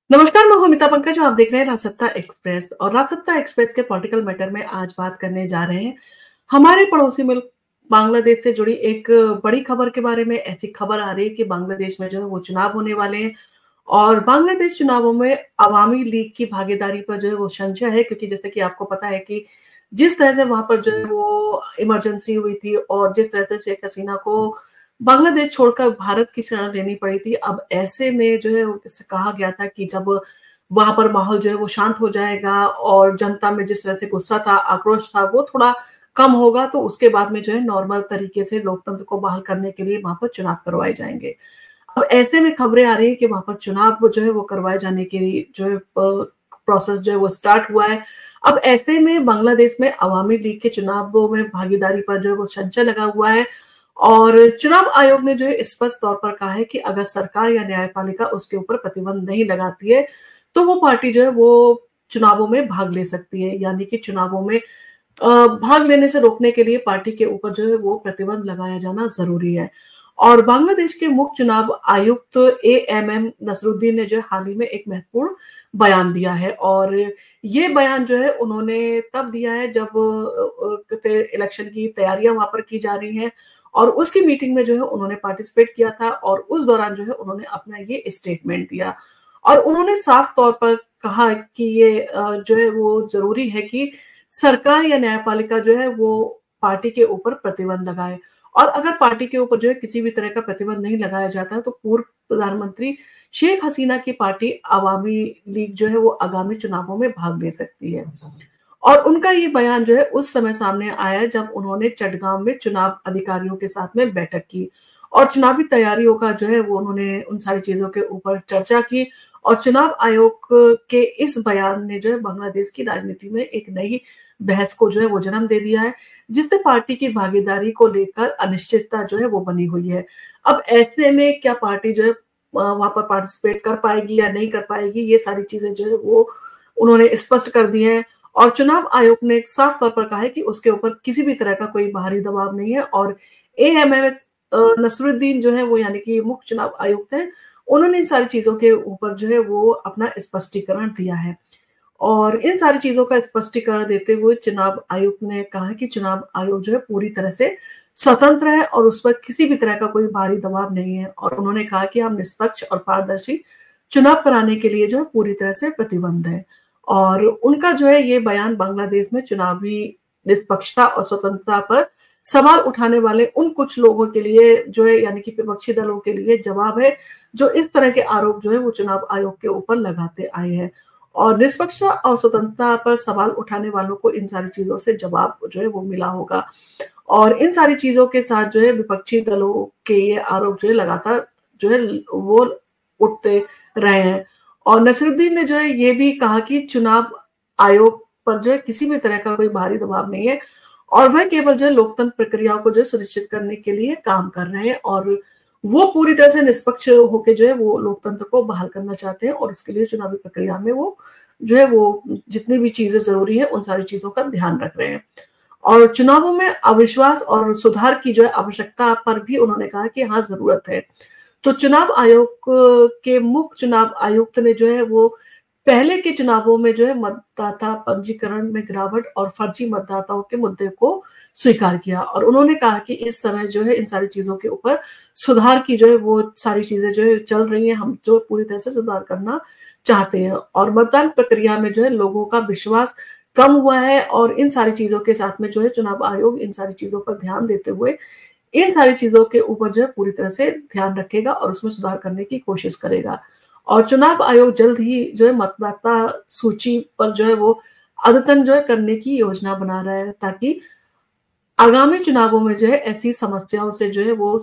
नमस्कार, मैं हूं अमिता पंकज और आप देख रहे हैं राजसत्ता एक्सप्रेस। और राजसत्ता एक्सप्रेस के पॉलिटिकल मैटर में आज बात करने जा रहे हैं हमारे पड़ोसी मुल्क बांग्लादेश से जुड़ी एक बड़ी खबर के बारे में। ऐसी खबर आ रही है कि बांग्लादेश में जो है वो चुनाव होने वाले हैं और बांग्लादेश चुनावों में अवामी लीग की भागीदारी पर जो है वो संशय है, क्योंकि जैसे कि आपको पता है कि जिस तरह से वहां पर जो है वो इमरजेंसी हुई थी और जिस तरह से शेख हसीना को बांग्लादेश छोड़कर भारत की शरण लेनी पड़ी थी। अब ऐसे में जो है कहा गया था कि जब वहां पर माहौल जो है वो शांत हो जाएगा और जनता में जिस तरह से गुस्सा था, आक्रोश था, वो थोड़ा कम होगा, तो उसके बाद में जो है नॉर्मल तरीके से लोकतंत्र को बहाल करने के लिए वहां पर चुनाव करवाए जाएंगे। अब ऐसे में खबरें आ रही है कि वहां पर चुनाव जो है वो करवाए जाने के लिए जो है प्रोसेस जो है वो स्टार्ट हुआ है। अब ऐसे में बांग्लादेश में अवामी लीग के चुनावों में भागीदारी पर जो है वो संशय लगा हुआ है और चुनाव आयोग ने जो है स्पष्ट तौर पर कहा है कि अगर सरकार या न्यायपालिका उसके ऊपर प्रतिबंध नहीं लगाती है तो वो पार्टी जो है वो चुनावों में भाग ले सकती है। यानी कि चुनावों में भाग लेने से रोकने के लिए पार्टी के ऊपर जो है वो प्रतिबंध लगाया जाना जरूरी है। और बांग्लादेश के मुख्य चुनाव आयुक्त एएमएम नसरुद्दीन ने जो है हाल ही में एक महत्वपूर्ण बयान दिया है और ये बयान जो है उन्होंने तब दिया है जब इलेक्शन की तैयारियां वहां पर की जा रही हैं और उसकी मीटिंग में जो है उन्होंने पार्टिसिपेट किया था और उस दौरान जो है उन्होंने अपना ये स्टेटमेंट दिया और उन्होंने साफ तौर पर कहा कि ये जो है वो जरूरी है कि सरकार या न्यायपालिका जो है वो पार्टी के ऊपर प्रतिबंध लगाए और अगर पार्टी के ऊपर जो है किसी भी तरह का प्रतिबंध नहीं लगाया जाता तो पूर्व प्रधानमंत्री शेख हसीना की पार्टी अवामी लीग जो है वो आगामी चुनावों में भाग ले सकती है। और उनका ये बयान जो है उस समय सामने आया जब उन्होंने चटगांव में चुनाव अधिकारियों के साथ में बैठक की और चुनावी तैयारियों का जो है वो उन्होंने उन सारी चीजों के ऊपर चर्चा की और चुनाव आयोग के इस बयान ने जो है बांग्लादेश की राजनीति में एक नई बहस को जो है वो जन्म दे दिया है, जिससे पार्टी की भागीदारी को लेकर अनिश्चितता जो है वो बनी हुई है। अब ऐसे में क्या पार्टी जो है वहां पर पार्टिसिपेट कर पाएगी या नहीं कर पाएगी, ये सारी चीजें जो है वो उन्होंने स्पष्ट कर दी है और चुनाव आयोग ने साफ तौर पर कहा है कि उसके ऊपर किसी भी तरह का कोई बाहरी दबाव नहीं है। और एएमएस नसरुद्दीन जो है वो यानी कि मुख्य चुनाव आयुक्त है, उन्होंने इन सारी चीजों के ऊपर जो है वो अपना स्पष्टीकरण दिया है और इन सारी चीजों का स्पष्टीकरण देते हुए चुनाव आयुक्त ने कहा कि चुनाव आयोग जो है पूरी तरह से स्वतंत्र है और उस पर किसी भी तरह का कोई बाहरी दबाव नहीं है और उन्होंने कहा कि हम निष्पक्ष और पारदर्शी चुनाव कराने के लिए जो है पूरी तरह से प्रतिबद्ध है। और उनका जो है ये बयान बांग्लादेश में चुनावी निष्पक्षता और स्वतंत्रता पर सवाल उठाने वाले उन कुछ लोगों के लिए जो है यानी कि विपक्षी दलों के लिए जवाब है जो इस तरह के आरोप जो है वो चुनाव आयोग के ऊपर लगाते आए हैं और निष्पक्षता और स्वतंत्रता पर सवाल उठाने वालों को इन सारी चीजों से जवाब जो है वो मिला होगा। और इन सारी चीजों के साथ जो है विपक्षी दलों के ये आरोप जो है लगातार जो है वो उठते रहे हैं और नसीरुद्दीन ने जो है ये भी कहा कि चुनाव आयोग पर जो है किसी भी तरह का कोई बाहरी दबाव नहीं है और वह केवल जो है लोकतंत्र प्रक्रियाओं को जो सुनिश्चित करने के लिए काम कर रहे हैं और वो पूरी तरह से निष्पक्ष होकर जो है वो लोकतंत्र को बहाल करना चाहते हैं और उसके लिए चुनावी प्रक्रिया में वो जो है वो जितनी भी चीजें जरूरी है उन सारी चीजों का ध्यान रख रहे हैं। और चुनावों में अविश्वास और सुधार की जो है आवश्यकता पर भी उन्होंने कहा कि हाँ जरूरत है। तो चुनाव आयोग के मुख्य चुनाव आयुक्त ने जो है वो पहले के चुनावों में जो है मतदाता पंजीकरण में गिरावट और फर्जी मतदाताओं के मुद्दे को स्वीकार किया और उन्होंने कहा कि इस समय जो है इन सारी चीजों के ऊपर सुधार की जो है वो सारी चीजें जो है चल रही हैं, हम जो पूरी तरह से सुधार करना चाहते हैं और मतदान प्रक्रिया में जो है लोगों का विश्वास कम हुआ है और इन सारी चीजों के साथ में जो है चुनाव आयोग इन सारी चीजों पर ध्यान देते हुए इन सारी चीजों के ऊपर जो है पूरी तरह से ध्यान रखेगा और उसमें सुधार करने की कोशिश करेगा। और चुनाव आयोग जल्द ही जो है मतदाता सूची पर जो है वो अद्यतन जो है करने की योजना बना रहा है ताकि आगामी चुनावों में जो है ऐसी समस्याओं से जो है वो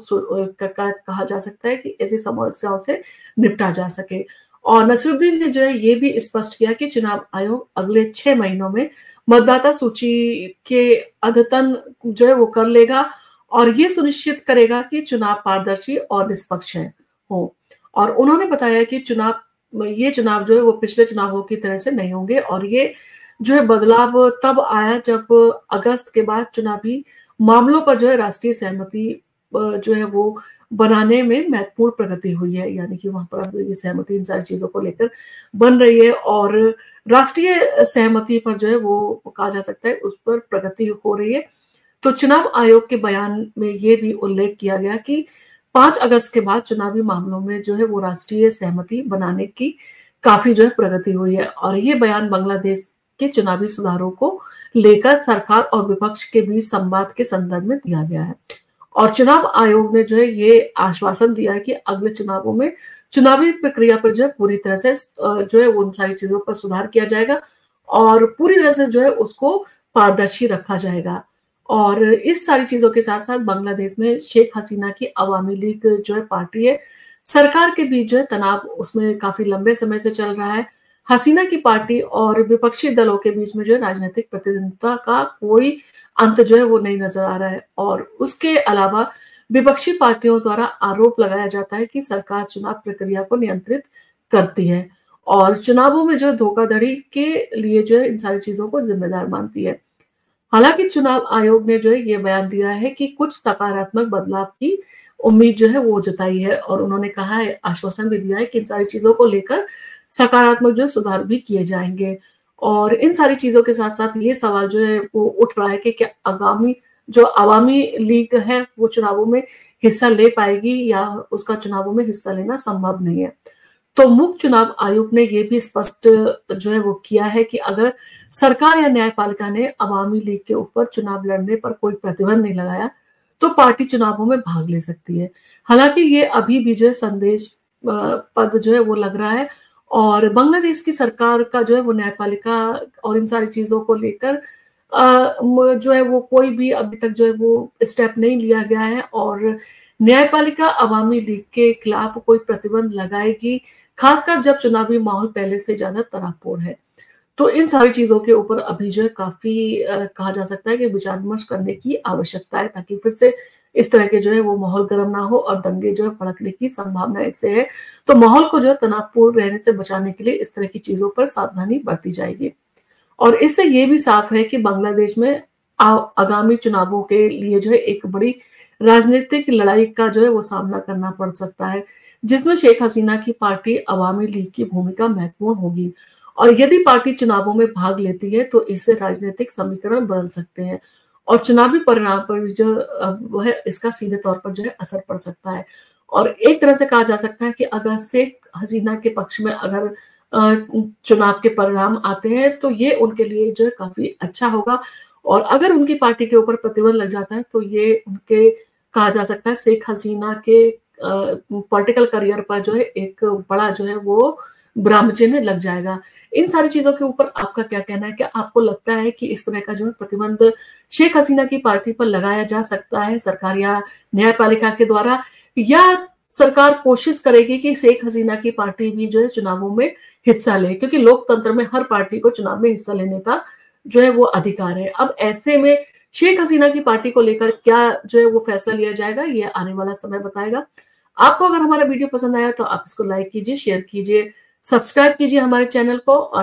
कहा जा सकता है कि ऐसी समस्याओं से निपटा जा सके। और नसीरुद्दीन ने जो है ये भी स्पष्ट किया कि चुनाव आयोग अगले 6 महीनों में मतदाता सूची के अद्यतन जो है वो कर लेगा और ये सुनिश्चित करेगा कि चुनाव पारदर्शी और निष्पक्ष हो। और उन्होंने बताया कि ये चुनाव जो है वो पिछले चुनावों की तरह से नहीं होंगे और ये जो है बदलाव तब आया जब अगस्त के बाद चुनावी मामलों पर जो है राष्ट्रीय सहमति जो है वो बनाने में महत्वपूर्ण प्रगति हुई है, यानी कि वहाँ पर अब ये सहमति इन सारी चीज़ों को लेकर बन रही है और राष्ट्रीय सहमति पर जो है वो कहा जा सकता है उस पर प्रगति हो रही है। तो चुनाव आयोग के बयान में ये भी उल्लेख किया गया कि 5 अगस्त के बाद चुनावी मामलों में जो है वो राष्ट्रीय सहमति बनाने की काफी जो है प्रगति हुई है और ये बयान बांग्लादेश के चुनावी सुधारों को लेकर सरकार और विपक्ष के बीच संवाद के संदर्भ में दिया गया है। और चुनाव आयोग ने जो है ये आश्वासन दिया है कि अगले चुनावों में चुनावी प्रक्रिया पर जो है पूरी तरह से जो है उन सारी चीजों पर सुधार किया जाएगा और पूरी तरह से जो है उसको पारदर्शी रखा जाएगा। और इस सारी चीजों के साथ साथ बांग्लादेश में शेख हसीना की अवामी लीग जो है पार्टी है, सरकार के बीच जो है तनाव उसमें काफी लंबे समय से चल रहा है। हसीना की पार्टी और विपक्षी दलों के बीच में जो है राजनीतिक प्रतिद्वंद्विता का कोई अंत जो है वो नहीं नजर आ रहा है और उसके अलावा विपक्षी पार्टियों द्वारा आरोप लगाया जाता है कि सरकार चुनाव प्रक्रिया को नियंत्रित करती है और चुनावों में जो धोखाधड़ी के लिए जो है इन सारी चीजों को जिम्मेदार मानती है। हालांकि चुनाव आयोग ने जो है ये बयान दिया है कि कुछ सकारात्मक बदलाव की उम्मीद जो है वो जताई है और उन्होंने कहा है, आश्वासन भी दिया है कि इन सारी चीजों को लेकर सकारात्मक जो है सुधार भी किए जाएंगे। और इन सारी चीजों के साथ साथ ये सवाल जो है वो उठ रहा है कि क्या आगामी जो अवामी लीग है वो चुनावों में हिस्सा ले पाएगी या उसका चुनावों में हिस्सा लेना संभव नहीं है। तो मुख्य चुनाव आयुक्त ने यह भी स्पष्ट जो है वो किया है कि अगर सरकार या न्यायपालिका ने अवामी लीग के ऊपर चुनाव लड़ने पर कोई प्रतिबंध नहीं लगाया तो पार्टी चुनावों में भाग ले सकती है। हालांकि ये अभी भी जो है संदेश पद जो है वो लग रहा है और बांग्लादेश की सरकार का जो है वो न्यायपालिका और इन सारी चीजों को लेकर जो है वो कोई भी अभी तक जो है वो स्टेप नहीं लिया गया है और न्यायपालिका अवामी लीग के खिलाफ कोई प्रतिबंध लगाएगी, खासकर जब चुनावी माहौल पहले से ज्यादा तनावपूर्ण है। तो इन सारी चीजों के ऊपर अभी जो है काफी कहा जा सकता है कि विचार विमर्श करने की आवश्यकता है ताकि फिर से इस तरह के जो है वो माहौल गर्म ना हो और दंगे जो है भड़कने की संभावना इससे है। तो माहौल को जो है तनावपूर्ण रहने से बचाने के लिए इस तरह की चीजों पर सावधानी बरती जाएगी और इससे ये भी साफ है कि बांग्लादेश में आगामी चुनावों के लिए जो है एक बड़ी राजनीतिक लड़ाई का जो है वो सामना करना पड़ सकता है, जिसमें शेख हसीना की पार्टी अवामी लीग की भूमिका महत्वपूर्ण होगी और यदि पार्टी चुनावों में भाग लेती है तो इससे राजनीतिक समीकरण बदल सकते हैं और चुनावी परिणाम पर जो वो है इसका सीधे तौर पर जो है असर पड़ सकता है। और एक तरह से कहा जा सकता है कि अगर शेख हसीना के पक्ष में अगर चुनाव के परिणाम आते हैं तो ये उनके लिए जो है काफी अच्छा होगा और अगर उनकी पार्टी के ऊपर प्रतिबंध लग जाता है तो ये उनके कहा जा सकता है शेख हसीना के पॉलिटिकल करियर पर जो है एक बड़ा जो है वो विराम चिन्ह लग जाएगा। इन सारी चीजों के ऊपर आपका क्या कहना है? क्या आपको लगता है कि इस तरह का जो है प्रतिबंध शेख हसीना की पार्टी पर लगाया जा सकता है सरकार या न्यायपालिका के द्वारा, या सरकार कोशिश करेगी कि शेख हसीना की पार्टी भी जो है चुनावों में हिस्सा ले, क्योंकि लोकतंत्र में हर पार्टी को चुनाव में हिस्सा लेने का जो है वो अधिकार है। अब ऐसे में शेख हसीना की पार्टी को लेकर क्या जो है वो फैसला लिया जाएगा ये आने वाला समय बताएगा। आपको अगर हमारा वीडियो पसंद आया तो आप इसको लाइक कीजिए, शेयर कीजिए, सब्सक्राइब कीजिए हमारे चैनल को और